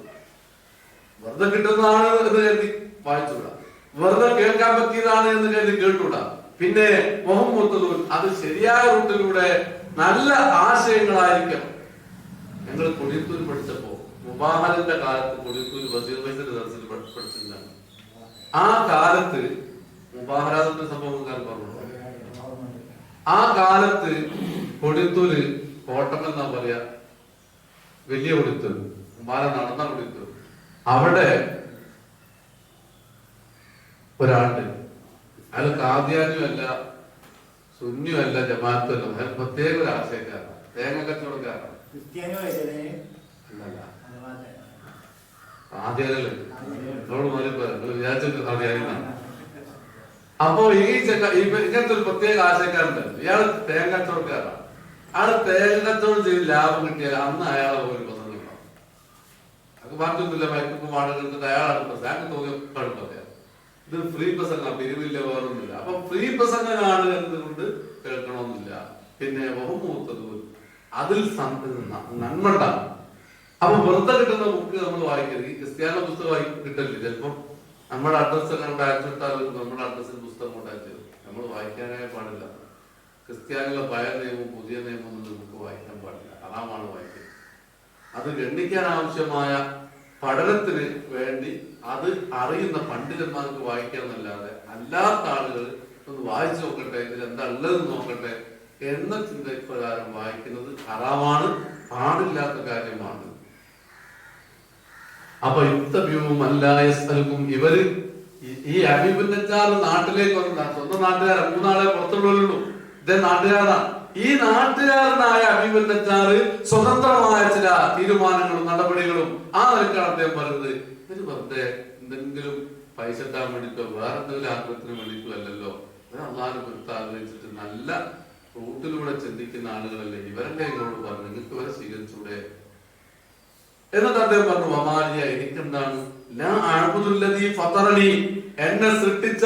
വെറുതെ കിട്ടുന്നതാണ് എന്ന് കരുതി വായിച്ചുകൂടാ, വെറുതെ കേൾക്കാൻ പറ്റിയതാണ് എന്ന് കരുതി കേട്ടൂടാ. പിന്നെ മുഹമ്മദ് അത് ശരിയായ റൂട്ടിലൂടെ നല്ല ആശയങ്ങളായിരിക്കണം. ഞങ്ങൾ കൊടിയത്തൂർ പഠിച്ചപ്പോ മുബാഹലിന്റെ കാലത്ത് കൊടിയത്തൂർ ബഷീർ വൈസിന്റെ ദർശനം പഠിച്ചിരുന്നാണ്. ആ കാലത്ത് മുബാഹലാദിന്റെ സംഭവം പറഞ്ഞു. ആ കാലത്ത് കൊടിയത്തൂര് കോട്ടം എന്നാ പറയാ, വലിയ കൊടിയത്തൂർ, മുബാല നടന്ന കൊടിയത്തൂർ, അവിടെ ഒരാണ്ട് അയാൾ കാദ്യാനിയുമല്ല, സുന്നിയുമല്ല, ജമാഅത്തുമല്ല, അയാൾ പ്രത്യേക ഒരു ആശയക്കാരാണ്, തേങ്ങ കച്ചവടക്കാരാണ്. അപ്പോ ഈ ഇങ്ങനത്തെ ഒരു പ്രത്യേക ആശയക്കാരുണ്ടല്ലോ, ഇയാൾ തേങ്ങ കച്ചവടക്കാരാണ്. അയാൾ തേങ്ങ കച്ചവടം ചെയ്ത് ലാഭം കിട്ടിയാൽ അന്ന് അയാളെ ഒരു പ്രസംഗം ഉണ്ടാവും. അത് മാറ്റൊന്നുമില്ല, മയക്കും വാടക അയാളാണ് പ്രസംഗം തോന്നിയ കുഴപ്പമില്ല. ഇത് ഫ്രീ പ്രസംഗം, പിരിവില്ല, വേറൊന്നുമില്ല. അപ്പൊ ഫ്രീ പ്രസംഗമാണ് എന്നതുകൊണ്ട് കേൾക്കണമെന്നില്ല. പിന്നെ ബഹുമൂത്തത് അതിൽ നന്മ ഉണ്ടാകും. അപ്പൊ വെറുതെ കിട്ടുന്ന ബുക്ക് നമ്മൾ വായിക്കരുത്. ഈ ക്രിസ്ത്യാനി പുസ്തകം കിട്ടില്ല, ചിലപ്പം നമ്മുടെ അഡ്രസ് അങ്ങോട്ട് അയച്ചിട്ടാൽ നമ്മുടെ അഡ്രസ്സിൽ പുസ്തകം കൊണ്ട് അയച്ചത് നമ്മൾ വായിക്കാനായി പാടില്ല. ക്രിസ്ത്യാനികളുടെ പഴയ നിയമവും പുതിയ നിയമവും നമുക്ക് വായിക്കാൻ പാടില്ല, ഹറാമാണ് വായിക്കുന്നത്. അത് ഗണ്ണിക്കാൻ ആവശ്യമായ പഠനത്തിന് വേണ്ടി അത് അറിയുന്ന പണ്ഡിതന്മാർക്ക് വായിക്കാന്നല്ലാതെ അല്ലാത്ത ആളുകൾ ഒന്ന് വായിച്ചു നോക്കട്ടെ, ഇതിൽ എന്താ ഉള്ളതെന്ന് നോക്കട്ടെ എന്ന ചിന്തപ്രകാരം വായിക്കുന്നത് ഹറാമാണ്, പാടില്ലാത്ത കാര്യമാണ്. അപ്പൊ ഇവര് ഈ ഹബീബുൻ നജ്ജാർ നാട്ടിലേക്ക് വന്ന സ്വന്തം നാട്ടുകാരൻ, മൂന്നാളെ പുറത്തുള്ളൂ, ഇതേ നാട്ടുകാരനാണ്. ഈ നാട്ടുകാരനായ ഹബീബുൻ നജ്ജാർ സ്വതന്ത്രമായ ചില തീരുമാനങ്ങളും നടപടികളും ആ നിലക്കാണ് അദ്ദേഹം പറയുന്നത്. ഇവര് വെറുതെ എന്തെങ്കിലും പൈസ ഇട്ടാൻ വേണ്ടിട്ടോ വേറെ എന്തെങ്കിലും ആഗ്രഹത്തിന് വേണ്ടിട്ടോ അല്ലല്ലോ, അള്ളാഹിനെ കുറിച്ച് ആഗ്രഹിച്ചിട്ട് നല്ല റൂട്ടിലൂടെ ചിന്തിക്കുന്ന ആളുകളല്ലേ, ഇവരല്ലേ ഇങ്ങോട്ട് പറഞ്ഞു, നിങ്ങൾക്ക് ഇവരെ സ്വീകരിച്ചൂടെ? എന്നിട്ട് അദ്ദേഹം പറഞ്ഞു, വമാലിയ, എനിക്കെന്താണ്, എന്നെ സൃഷ്ടിച്ച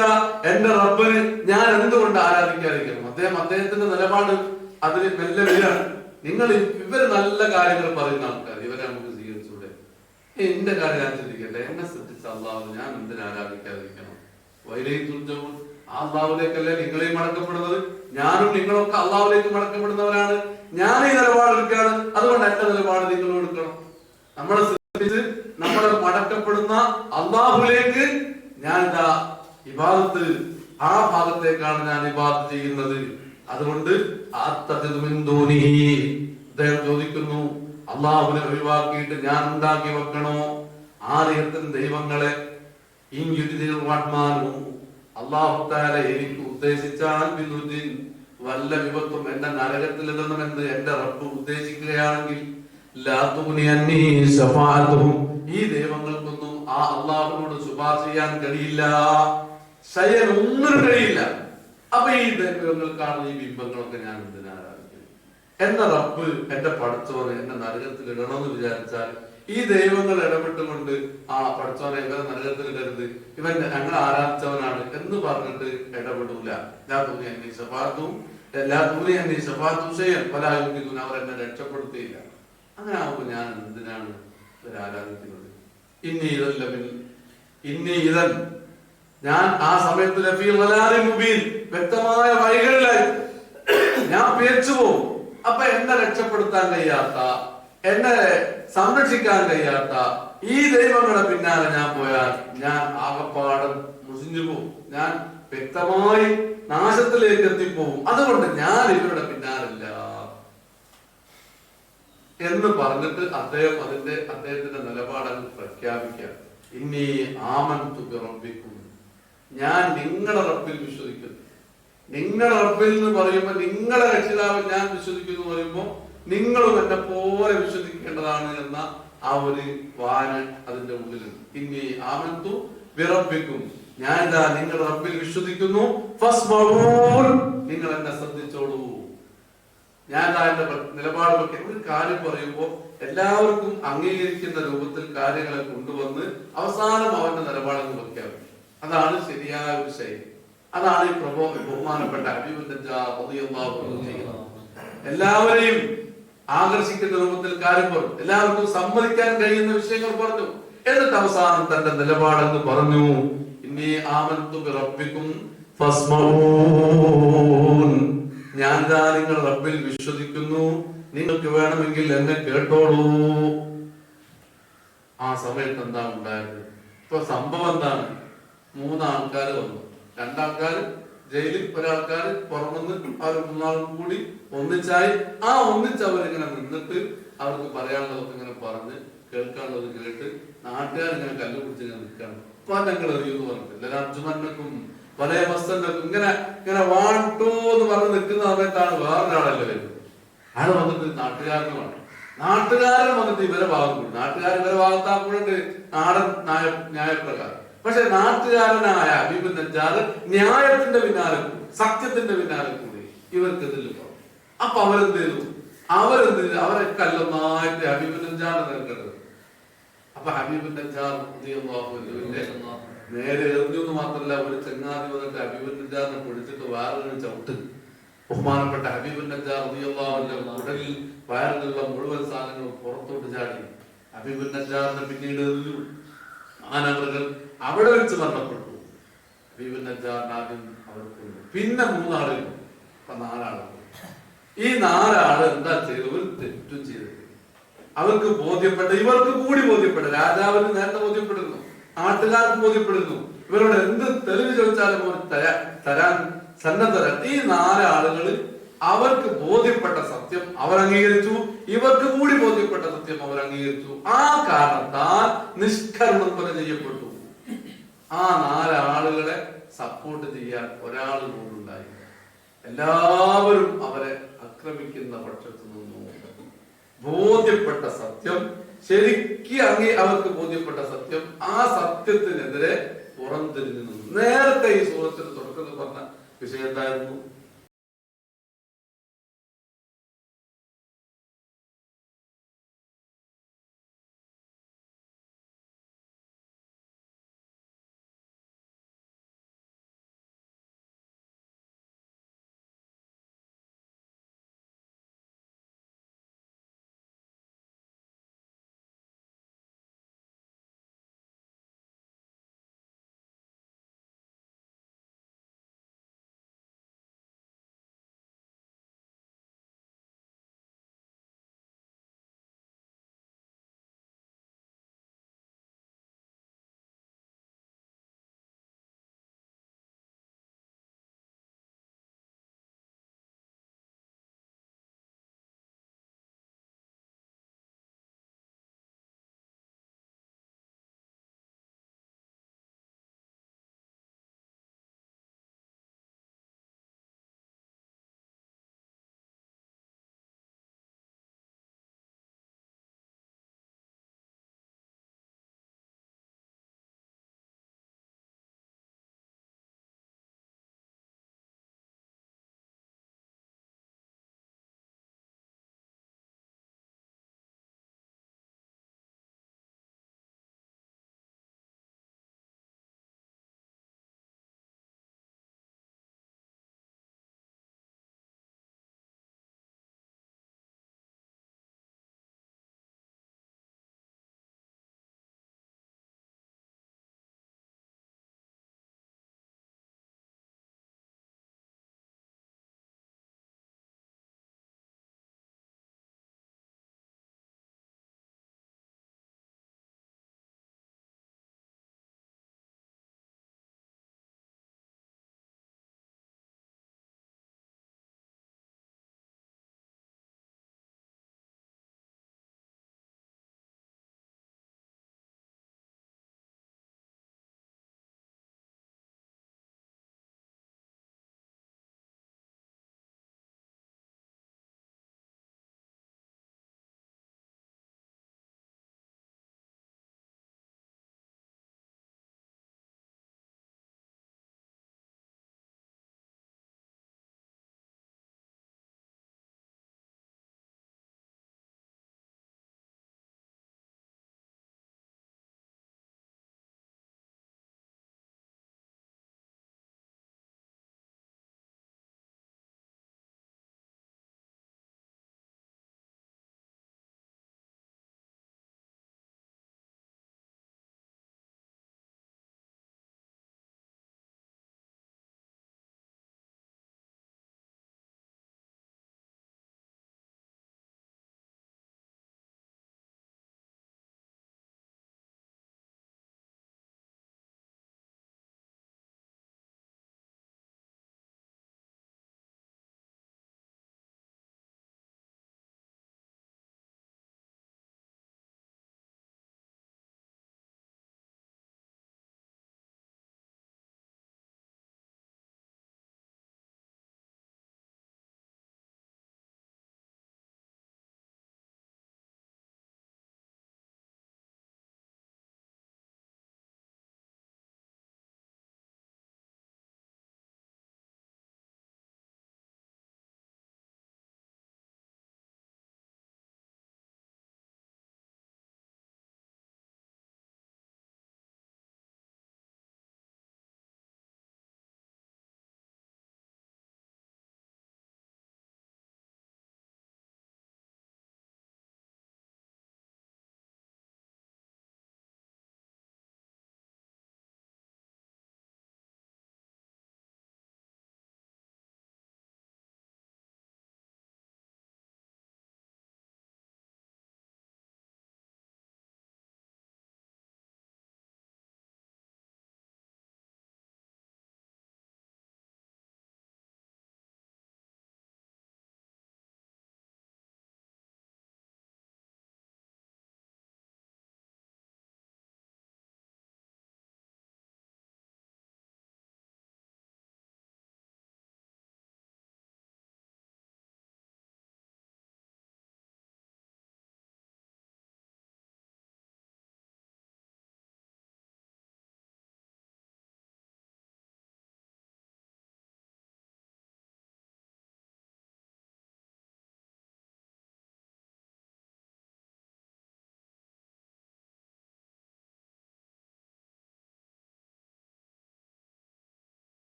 എന്റെ റബ്ബിന് ഞാൻ എന്തുകൊണ്ട് ആരാധിക്കാതിരിക്കണം? അദ്ദേഹത്തിന്റെ നിലപാട് അതിൽ മെല്ലെ വരികയാണ്. നിങ്ങൾ ഇവര് നല്ല കാര്യങ്ങൾ പറയുന്ന ആൾക്കാർ, ഇവരെ നമുക്ക് സ്വീകരിച്ചൂടെ? എന്റെ കാര്യം ഞാൻ ചിന്തിക്കട്ടെ, എന്നെ സൃഷ്ടിച്ച അള്ളാഹു ഞാൻ എന്തിനു ആരാധിക്കാതിരിക്കണം? വൈലയും ആ അള്ളാഹുലേക്കല്ലേ നിങ്ങളെയും മടക്കപ്പെടുന്നത്, ഞാനും നിങ്ങളൊക്കെ അള്ളാഹുലേക്ക് മടക്കപ്പെടുന്നവരാണ്. ഞാൻ ഈ നിലപാടെടുക്കുകയാണ്, അതുകൊണ്ട് എന്റെ നിലപാട് നിങ്ങളും എടുക്കണം. നമ്മളെ സൃഷ്ടിച്ച് നമ്മളെ മടക്കപ്പെടുന്ന അള്ളാഹുലേക്ക് ഞാൻ ഇതാ ഇബാദത്ത്, ആ ഭാഗത്തേക്കാണ് ഞാൻ ഇബാദത്ത് ചെയ്യുന്നത്. അതുകൊണ്ട് അദ്ദേഹം ചോദിക്കുന്നു, അള്ളാഹുവിനെ ഒഴിവാക്കിയിട്ട് ഞാൻ ഉണ്ടാക്കി വെക്കണോ ആലയത്തിന് ദൈവങ്ങളെ? അള്ളാഹുത്താല എനിക്ക് ഉദ്ദേശിച്ചാൽ വല്ല വിപത്തും എന്റെ നരകത്തിൽ ഇടണമെന്ന് എന്റെ റബ്ബ് ഉദ്ദേശിക്കുകയാണെങ്കിൽ ഈ ദൈവങ്ങൾക്കൊന്നും ആ അള്ളാഹുവിനോട് ശുപാർശ ചെയ്യാൻ കഴിയില്ല, ഒന്നിനും കഴിയില്ല. അപ്പൊ ഈ ദൈവങ്ങൾക്കാണ് ഈ ബിംബങ്ങളൊക്കെ ഞാൻ എന്തിനാരാധിക്കുന്നത്? എന്റെ റബ്ബ്, എന്റെ പടച്ചോന് എന്നെ നരകത്തിൽ ഇടണമെന്ന് വിചാരിച്ചാൽ ഈ ദൈവങ്ങൾ ഇടപെട്ടുകൊണ്ട് പഠിച്ചവനെ ഇവരെ നരകത്തിലിടരുത്, ഇവൻ ഞങ്ങൾ ആരാധിച്ചവനാണ് എന്ന് പറഞ്ഞിട്ട് ഇടപെടൂല. എല്ലാ തൂരി പലായുദ്ധിക്കുന്നു, അവർ എന്നെ രക്ഷപ്പെടുത്തിയില്ല. അങ്ങനെ ആവുമ്പോ ഞാൻ എന്തിനാണ് ഇവരെ ആരാധിക്കുന്നത്? ഇതൻ ഞാൻ ആ സമയത്ത് വ്യക്തമായ വഴികളിലായി ഞാൻ പേച്ചു പോകും. അപ്പൊ എന്നെ രക്ഷപ്പെടുത്താൻ കഴിയാത്ത, എന്നെ സംരക്ഷിക്കാൻ കഴിയാത്ത ഈ ദൈവങ്ങളുടെ പിന്നാലെ ഞാൻ പോയാൽ ഞാൻ ആകപ്പാടം മുസിഞ്ഞു പോകും, ഞാൻ വ്യക്തമായി നാശത്തിലേക്ക് എത്തിപ്പോവും. അതുകൊണ്ട് ഞാൻ ഇവരുടെ പിന്നാലില്ല എന്ന് പറഞ്ഞിട്ട് അദ്ദേഹത്തിന്റെ നിലപാടങ്ങ് പ്രഖ്യാപിക്കുക. ഇന്നീ ആമന്തു ബിറബ്ബിക്കും, ഞാൻ നിങ്ങളുടെ റബ്ബിൽ വിശ്വസിക്കുന്നു. നിങ്ങളുടെ റബ്ബിൽ എന്ന് പറയുമ്പോൾ നിങ്ങളുടെ രക്ഷിതാവിൽ ഞാൻ വിശ്വസിക്കുന്നു എന്ന് പറയുമ്പോൾ നിങ്ങളും എന്നെ പോലെ വിശ്വസിക്കേണ്ടതാണ് എന്ന ആ ഒരു വാന അതിന്റെ ഉള്ളിലുണ്ട്. ഇന്നീ ആമന്തു ബിറബ്ബിക്കും, ഞാൻ ഇതാ നിങ്ങളുടെ റബ്ബിൽ വിശ്വസിക്കുന്നു. ഫസ്മഊൻ, നിങ്ങൾ എന്നെ ശ്രദ്ധിച്ചോളൂ. ഞാൻ എന്റെ നിലപാടുകളൊക്കെ ഒരു കാര്യം പറയുമ്പോൾ എല്ലാവർക്കും അംഗീകരിക്കുന്ന രൂപത്തിൽ കാര്യങ്ങളെ കൊണ്ടുവന്ന് അവസാനം അവന്റെ നിലപാടുകൾ പ്രഖ്യാപിക്കും. അതാണ് ശരിയായ ഒരു ശൈലി. അതാണ് ഈ ബഹുമാനപ്പെട്ട ഹബീബുൻ നജ്ജാർ റളിയല്ലാഹു അൻഹു ചെയ്യുന്നത്. എല്ലാവരെയും ആകർഷിക്കുന്ന രൂപത്തിൽ കാര്യം പറഞ്ഞു, എല്ലാവർക്കും സമ്മതിക്കാൻ കഴിയുന്ന വിഷയങ്ങൾ പറഞ്ഞു. എന്നിട്ട് അവസാനം തന്റെ നിലപാടെന്ന് പറഞ്ഞു, ഇന്നീ ആമന്തു ബിറബ്ബിക്കും ഫസ്മഊൻ, ഞാൻ നിങ്ങൾ റബ്ബിൽ വിശ്വസിക്കുന്നു, നിങ്ങൾക്ക് വേണമെങ്കിൽ എന്നെ കേട്ടോളൂ. ആ സമയത്ത് എന്താ ഉണ്ടായത്? ഇപ്പൊ സംഭവം എന്താണ്? 3 ആൾക്കാർ വന്നു, 2 ആൾക്കാർ ജയിലിൽ, ഒരാൾക്കാർ പുറമെന്ന്, അവർ 3 ആളും കൂടി ഒന്നിച്ചായി. ആ ഒന്നിച്ചവരിങ്ങനെ നിന്നിട്ട് അവർക്ക് പറയാനുള്ളതൊക്കെ ഇങ്ങനെ പറഞ്ഞ് കേൾക്കാനുള്ളത് കേട്ട് നാട്ടുകാരിങ്ങനെ കല്ല് പിടിച്ച് ഇങ്ങനെ നിൽക്കാണ്. അപ്പൊ ഞങ്ങൾ എറിയുമെന്ന് പറഞ്ഞിട്ടില്ല, അർജുനക്കും പല മസ്തക്കും ഇങ്ങനെ ഇങ്ങനെ വാട്ടോ എന്ന് പറഞ്ഞ് നിൽക്കുന്ന സമയത്താണ് വേറൊരാളല്ലേ വരുന്നത്. അയാൾ വന്നിട്ട് നാട്ടുകാരൻ വന്നിട്ട് ഇവരെ ഭാഗം കൂടി, നാട്ടുകാർ ഇവരെ ഭാഗത്താക്കുന്നുണ്ട് നാടൻ ന്യായപ്രകാരം. പക്ഷെ നാട്ടുകാരനായ ഹബീബുൻ നജ്ജാർ ന്യായത്തിന്റെ പിന്നാലെ കൂടി, സത്യത്തിന്റെ പിന്നാലെ കൂടി ഇവർക്കെതിൽ പോകും. അപ്പൊ അവരെന്ത് ചെയ്തു? അവരെ കല്ലൊന്നായിട്ട് ഹബീബുൻ നജ്ജാറിനെ നേർക്കേണ്ടത്. അപ്പൊ ഹബീബുൻ നജ്ജാർ നേരെ എറിഞ്ഞു എന്ന് മാത്രമല്ല, ഒരു ചങ്ങാതി വന്നിട്ട് ഹബീബുൻ നജ്ജാറിനെ പിടിച്ചിട്ട് വേറൊരു ചവിട്ട്. ബഹുമാനപ്പെട്ട ഹബീബുൻ നജ്ജാർ റളിയല്ലാഹു അൻഹു ഉടലിൽ വയറിലുള്ള മുഴുവൻ സാധനങ്ങളും പുറത്തോട്ട് ചാടി. ഹബീബുൻ നജ്ജാറിനെ പിന്നീട് എറിഞ്ഞു. ആനമൃഗങ്ങൾ അവിടെ വെച്ച് മരണപ്പെട്ടു. ഹബീബുൻ നജ്ജാറിന് ആദ്യം അവർക്ക്, പിന്നെ 3 ആളുകൾ, 4 ആളുകൾ. ഈ 4 ആള് എന്താ ചെയ്തു? ഒരു തെറ്റും ചെയ്തിട്ട് അവർക്ക് ബോധ്യപ്പെട്ട, ഇവർക്ക് കൂടി ബോധ്യപ്പെട്ട, രാജാവിന് നേരത്തെ ബോധ്യപ്പെടുന്നു, നാട്ടുകാർക്ക് ബോധ്യപ്പെടുന്നു, ഇവരോട് എന്ത് തെളിവ് ചോദിച്ചാലും അവർ തരാൻ സന്നദ്ധരാണ്. ഈ 4 ആളുകൾ അവർക്ക് ബോധ്യപ്പെട്ട സത്യം അവർ അംഗീകരിച്ചു, ഇവർക്ക് കൂടി ബോധ്യപ്പെട്ട സത്യം അവർ അംഗീകരിച്ചു. ആ കാരണത്താൽ നിഷ്കരുണം പോലെ ചെയ്യപ്പെട്ടു. ആ 4 ആളുകളെ സപ്പോർട്ട് ചെയ്യാൻ ഒരാൾ പോലുണ്ടായില്ല. എല്ലാവരും അവരെ ആക്രമിക്കുന്ന പക്ഷത്ത് നിന്നു. ബോധ്യപ്പെട്ട സത്യം ശരിക്കും അവർക്ക് ബോധ്യപ്പെട്ട സത്യം, ആ സത്യത്തിനെതിരെ പുറംതിരിഞ്ഞു നിന്നു. നേരത്തെ ഈ സൂറത്തിന് തുടക്കത്തിൽ പറഞ്ഞ വിഷയം എന്തായിരുന്നു?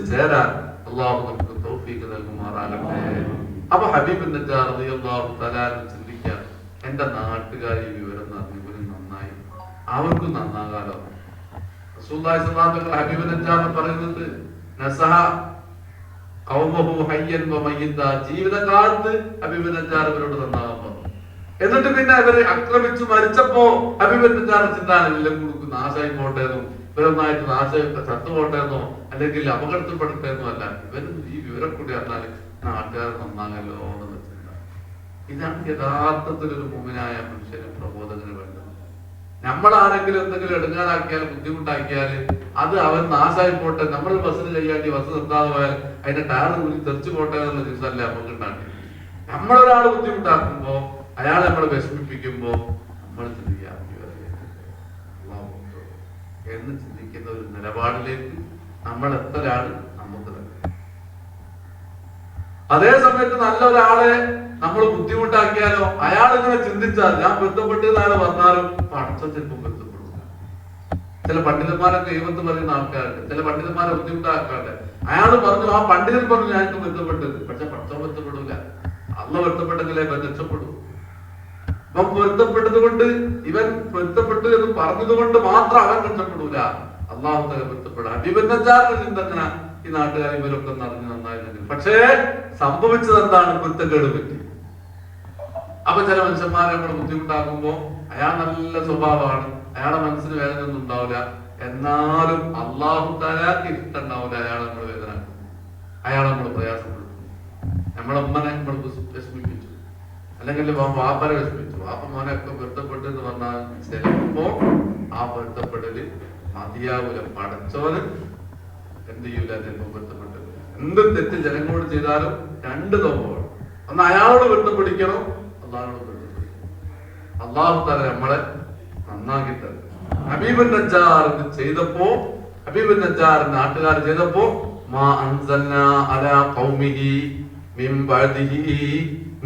ചേരാൻ അള്ളാഹു നമുക്ക് തൗഫീഖ് നൽകുമാറാകട്ടെ. അപ്പൊ ഹബീബ് നജ്ജാർ റളിയല്ലാഹു തആല ചിന്തിക്കാൻ, എന്റെ നാട്ടുകാർ ഈ വിവരം അറിഞ്ഞവരും നന്നായി, അവർക്കും നന്നാകാലോ. റസൂലുള്ളാഹി സ്വല്ലല്ലാഹു അലൈഹി വസല്ലം ഹബീബ് നജ്ജാർ പറയുന്നത് നസഹ ഖൗമഹു ഹയ്യൻ വ മയ്യിത, ജീവിതകാലത്ത് ഹബീബ് നജ്ജാർ ഇവരോട് നന്നാകാൻ പറഞ്ഞു. എന്നിട്ട് പിന്നെ ഇവരെ ആക്രമിച്ചു മരിച്ചപ്പോ ഹബീബ് നജ്ജാർ ചിന്താനെല്ലാം കൊടുക്കും, നാശായി പോട്ടേന്നോ, ഇവരൊന്നായിട്ട് നാശമൊക്കെ ചത്തുപോട്ടേന്നോ അല്ലെങ്കിൽ അപകടത്തിൽപ്പെടുത്തേന്നോ അല്ല, ഇവരും ഈ വിവരം കൂടി അറിഞ്ഞാൽ നാട്ടുകാർ നന്നാകല്ലോ എന്നുള്ള ചിന്ത. ഇതാണ് യഥാർത്ഥത്തിൽ ഒരു മുഅ്മിനായ മനുഷ്യന് പ്രബോധകന് വേണ്ടത്. നമ്മളാരെങ്കിലും എന്തെങ്കിലും എടുങ്ങാറാക്കിയാൽ, ബുദ്ധിമുട്ടാക്കിയാൽ അത് അവൻ നാശമായി പോട്ടെ, നമ്മൾ ബസ്സിന് കഴിയാണ്ടി ബസ് നിർത്താതെ പോയാൽ അതിന്റെ ടയർ കൂടി തെറിച്ചു പോട്ടെ എന്നുള്ള ദിവസമല്ലേ നമുക്ക് ഉണ്ടാക്കി. നമ്മളൊരാൾ ബുദ്ധിമുട്ടാക്കുമ്പോ, അയാളെ നമ്മളെ വിഷമിപ്പിക്കുമ്പോ നമ്മൾ ചിന്തിക്കുക എന്ന് ചിന്തിക്കുന്ന ഒരു നിലപാടിലേക്ക് നമ്മൾ എത്രയാണ് നമുക്ക് തന്നെ. അതേ സമയത്ത് നല്ല ഒരാളെ നമ്മൾ ബുദ്ധിമുട്ടാക്കിയാലോ, അയാൾ ഇങ്ങനെ ചിന്തിച്ചാൽ, ഞാൻ ബന്ധപ്പെട്ടതാൾ പറഞ്ഞാലും പടച്ചോൻ ചിലപ്പോൾ ബന്ധപ്പെടില്ല. ചില പണ്ഡിതന്മാരൊക്കെ ദൈവത്ത് പറയുന്ന ആൾക്കാരുണ്ട്, ചില പണ്ഡിതന്മാരെ ബുദ്ധിമുട്ടാക്കാണ്ട് അയാൾ പറഞ്ഞു, ആ പണ്ഡിതൻ പറഞ്ഞു ഞങ്ങൾക്ക് ബന്ധപ്പെട്ടത്, പക്ഷെ പടച്ചോൻ ബന്ധപ്പെടില്ല. അള്ള ബന്ധപ്പെട്ടെങ്കിലേ രക്ഷപ്പെടൂ. ഇവൻ പൊരുത്തപ്പെട്ടത് കൊണ്ട്, ഇവൻ പൊരുത്തപ്പെട്ടു എന്ന് പറഞ്ഞത് കൊണ്ട് മാത്രം അവൻ രക്ഷപ്പെടൂല, അള്ളാഹു തആല പൊരുത്തപ്പെടും. ഹബീബ് നജ്ജാറിന്റെ ചിന്ത എങ്ങനെ, ഈ നാട്ടുകാർ ഇവരൊക്കെ അറിഞ്ഞ് നന്നായിരുന്നെങ്കിൽ. പക്ഷേ സംഭവിച്ചത് എന്താണ്? പൊരുത്തക്കേട് പറ്റി. അപ്പൊ ചില മനുഷ്യന്മാരെ നമ്മൾ ബുദ്ധിമുട്ടാക്കുമ്പോ അയാൾ നല്ല സ്വഭാവമാണ്, അയാളുടെ മനസ്സിന് വേദന ഒന്നും ഉണ്ടാവില്ല, എന്നാലും അള്ളാഹു തആലക്ക് ഇഷ്ടമുണ്ടാവില്ല അയാളെ നമ്മൾ വേദനാക്കും, അയാളെ നമ്മൾ പ്രയാസപ്പെടുത്തും. നമ്മളെ ഉമ്മനെ നമ്മൾ വിഷമിപ്പിച്ചു, അല്ലെങ്കിൽ വാപ്പനെ വിഷമിച്ചു, വാപ്പ മോനൊക്കെ പൊരുത്തപ്പെട്ടു എന്ന് പറഞ്ഞാൽ ചിലപ്പോ ആ പൊരുത്തപ്പെടല് മതിയാവൂല. പടച്ചോന് എന്ത് ചെയ്യൂല, ചിലപ്പോ പൊരുത്തപ്പെട്ടത്. എന്ത് തെറ്റ് ജനങ്ങളോട് ചെയ്താലും രണ്ട് തോന്നുവാണ്. ഒന്ന് അയാളോട് പൊരുത്തപ്പെടിക്കണം, അള്ളാഹോട് പൊരുത്തപ്പെടിക്കണം. അള്ളാഹു തആല നമ്മളെ നന്നാക്കി തരും. ഹബീബ് നജ്ജാർ ചെയ്തപ്പോ, ഹബീബ് നജ്ജാർ നാട്ടുകാർ ചെയ്തപ്പോ, മാ അൻസൽനാ അലാ ഖൗമിഹി മിൻ ബഅദിഹി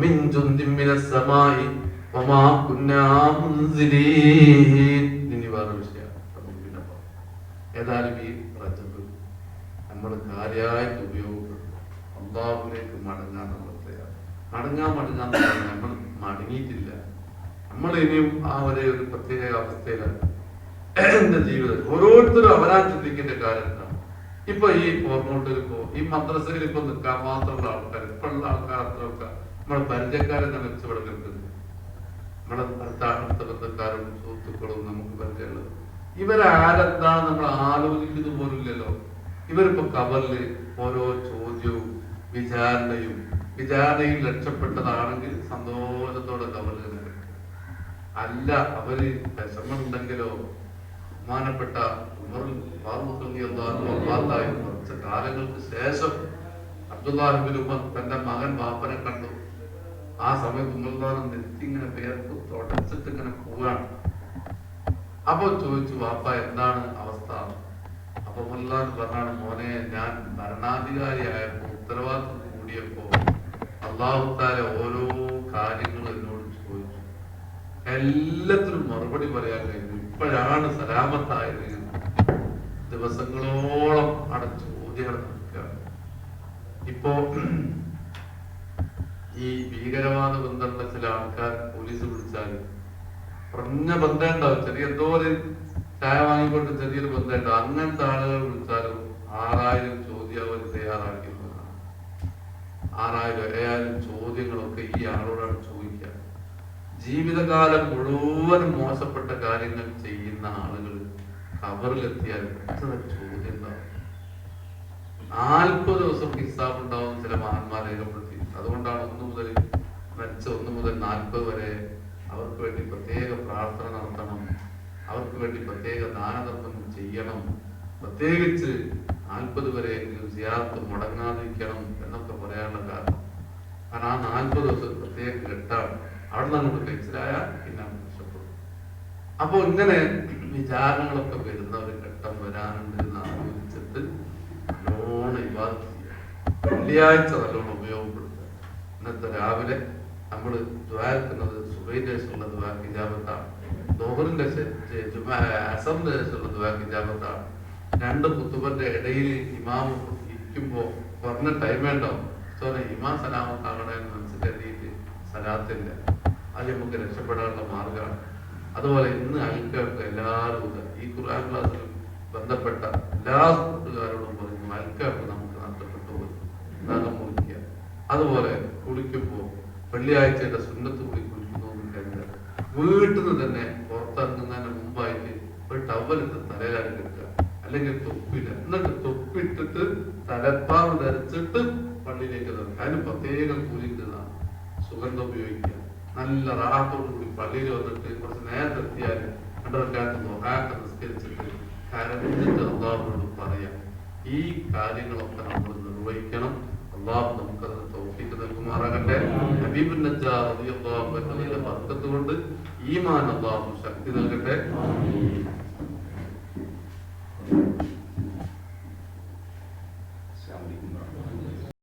മിൻ ജുൻദിൻ മിനസ് സമാഇ വമാ കുന്നാ മുൻസിലീൻ. ഇനി വേറെ വിഷയം. ഏതായാലും ഈ റജബ് നമ്മൾ കാര്യമായിട്ട് ഉപയോഗപ്പെടുത്തും. അള്ളാഹുവിലേക്ക് മടങ്ങാൻ നമ്മൾ തയ്യാറ്. മടങ്ങാൻ നമ്മൾ മടങ്ങിയിട്ടില്ല. നമ്മൾ ഇനിയും ആ ഒരു പ്രത്യേക അവസ്ഥയിലാണ് എന്റെ ജീവിതം. ഓരോരുത്തരും അവരാൻ ചിന്തിക്കേണ്ട കാര്യം എന്താണ്? ഇപ്പൊ ഈ പോർണോട്ടിലിപ്പോ ഈ മദ്രസയിൽ ഇപ്പൊ നിൽക്കാൻ മാത്രമുള്ള ആൾക്കാർ, ഇപ്പോഴുള്ള ആൾക്കാർ അത്രയൊക്കെ നമ്മളെ പരിചയക്കാരെ വെച്ച് ഇവിടെ നിൽക്കുന്നത്, നമ്മളെ അടുത്ത ബന്ധക്കാരും സുഹൃത്തുക്കളും നമുക്ക് പരിചയമുള്ളത്. ഇവരാരെന്താണ് നമ്മൾ ആലോചിക്കുന്നത് പോലും ഇല്ലല്ലോ. ഇവരിപ്പോ കബറില് ഓരോ ചോദ്യവും വിചാരണയിൽ രക്ഷപ്പെട്ടതാണെങ്കിൽ സന്തോഷത്തോടെ കബറിൽ നിൽക്കും. അല്ല, അവര് വിഷമമുണ്ടെങ്കിലോ, ബഹുമാനപ്പെട്ട കുറച്ച് കാലങ്ങൾക്ക് ശേഷം അബ്ദുല്ലാഹി ഇബ്നു ഉമർ തന്റെ മകൻ വാപ്പനെ കണ്ടു. ആ സമയത്ത് ഉമർദാനം നെറ്റിങ്ങനെ പേർക്ക് തുടച്ചിട്ട് ഇങ്ങനെ പോവാണ്. അപ്പൊ ചോദിച്ചു, വാപ്പ എന്താണ് അവസ്ഥ? അപ്പൊ ഉമർദാൻ പറഞ്ഞാണ്, മോനെ, ഞാൻ ഭരണാധികാരിയായപ്പോ, ഉത്തരവാദിത്വം കൂടിയപ്പോ അല്ലാഹു തആല ഓരോ കാര്യങ്ങളും എന്നോട് ചോദിച്ചു, എല്ലാത്തിനും മറുപടി പറയാൻ കഴിഞ്ഞു. ഇപ്പോഴാണ് സലാമത്തായത്. ദിവസങ്ങളോളം അവിടെ ചോദ്യങ്ങൾ നടക്കുകയാണ്. ഇപ്പോ ഈ ഭീകരവാദ ബന്ധമുള്ള ചില ആൾക്കാർ പോലീസ് വിളിച്ചാൽ കുറഞ്ഞ ബന്ധം ഉണ്ടാവും, ചെറിയ എന്തോ ഒരു ചായ വാങ്ങിക്കൊണ്ട് ചെറിയൊരു ബന്ധം ഉണ്ടാവും. അങ്ങനത്തെ ആളുകൾ വിളിച്ചാലും 6000 ചോദ്യം അവർ തയ്യാറാക്കിയിരുന്നതാണ്. 6000 ചോദ്യങ്ങളൊക്കെ ഈ ആളോടാണ് ചോദിക്കുക. ജീവിതകാലം മുഴുവൻ മോശപ്പെട്ട കാര്യങ്ങൾ ചെയ്യുന്ന ആളുകൾ ഖബറിലെത്തിയാൽ എത്ര ചോദ്യം ഉണ്ടാവും. 40 ദിവസം ഹിസാബ് ഉണ്ടാവും ചില മഹാന്മാർ രേഖപ്പെടുത്തി. അതുകൊണ്ടാണ് 1 മുതൽ 40 വരെ അവർക്ക് വേണ്ടി പ്രത്യേക പ്രാർത്ഥന നടത്തണം, അവർക്ക് വേണ്ടി പ്രത്യേക ദാനധർമ്മം ചെയ്യണം, പ്രത്യേകിച്ച് 40 വരെ സിയാറത്ത് മുടങ്ങാതിരിക്കണം എന്നൊക്കെ പറയാനുള്ള കാരണം. കാരണം ആ 40 ദിവസം പ്രത്യേക ഘട്ടമാണ്. അവിടെ നിന്ന് അങ്ങോട്ട് കഴിച്ചിലായാൽ പിന്നെ രക്ഷപ്പെടും. അപ്പൊ ഇങ്ങനെ വിചാരങ്ങളൊക്കെ വരുന്ന ഒരു ഘട്ടം വരാനുണ്ട് എന്ന് ആലോചിച്ചിട്ട് നല്ലോണം ഇബാദത്ത് ചെയ്യുക. വെള്ളിയാഴ്ച നല്ലോണം ഉപയോഗപ്പെടുത്തുക. ഇന്നത്തെ രാവിലെ നമ്മൾ ദ്വാരക്കുന്നത് സുബഹിന്റെ ശേഷമുള്ള ദുആ ഇജാബത്താണ്. ദുഹറിന്റെ അസറിന്റെ ശേഷമുള്ള ദുആ ഇജാബത്താണ്. 2 ഖുതുബന്റെ ഇടയിൽ ഇമാം കുളിക്കുമ്പോൾ പറഞ്ഞ ടൈമേ ഉണ്ടാവും. ഇമാം സലാമത്താകണമെന്ന് മനസ്സിലെത്തിയിട്ട് സലാത്തില്ല. അത് നമുക്ക് രക്ഷപ്പെടാനുള്ള മാർഗമാണ്. അതുപോലെ ഇന്ന് അൽക്കാർക്ക് എല്ലാവരും ഈ ഖുർആൻ ക്ലാസ്സിൽ ബന്ധപ്പെട്ട എല്ലാ കൂട്ടുകാരോടും പറഞ്ഞു അൽക്കാർക്ക് നമുക്ക് നഷ്ടപ്പെട്ടു പോയി നഖം മുറിക്കുക. അതുപോലെ കുളിക്കുമ്പോൾ വെള്ളിയാഴ്ചയുടെ സുന്നത്ത് കുളിക്കുന്നതിൽ വീട്ടിൽ നിന്ന് തന്നെ പുറത്തിറങ്ങുന്നതിന് മുമ്പായിട്ട് ഒരു ടവലിട്ട് തലയിലാക്കി എടുക്കുക, അല്ലെങ്കിൽ തൊപ്പിയില്ല. എന്നിട്ട് തൊപ്പിട്ടിട്ട് തലപ്പാവ് ധരിച്ചിട്ട് പള്ളിയിലേക്ക് തരണം. അതിന് പ്രത്യേകം കൂലിക്കുന്നതാണ്. സുഗന്ധം ഉപയോഗിക്കുക. നല്ല റാഹത്തോടു കൂടി പള്ളിയിൽ വന്നിട്ട് കുറച്ച് നേരത്തെ എത്തിയാൽ രണ്ടരക്കാലത്ത് മൊഹാക്ക നിസ്കരിച്ചിട്ട് കരഞ്ഞിട്ട് അള്ളാഹുവിനോട് പറയാം. ഈ കാര്യങ്ങളൊക്കെ നമ്മൾ നിർവഹിക്കണം. അള്ളാഹു നമുക്കത് തൗഫീഖ് നൽകുമാറാകട്ടെ. ഹബീബുൻ നജ്ജാർ റളിയല്ലാഹു അൻഹുവിന്റെ ബർക്കത്ത് കൊണ്ട് ഈമാൻ അള്ളാഹു ശക്തി നൽകട്ടെ.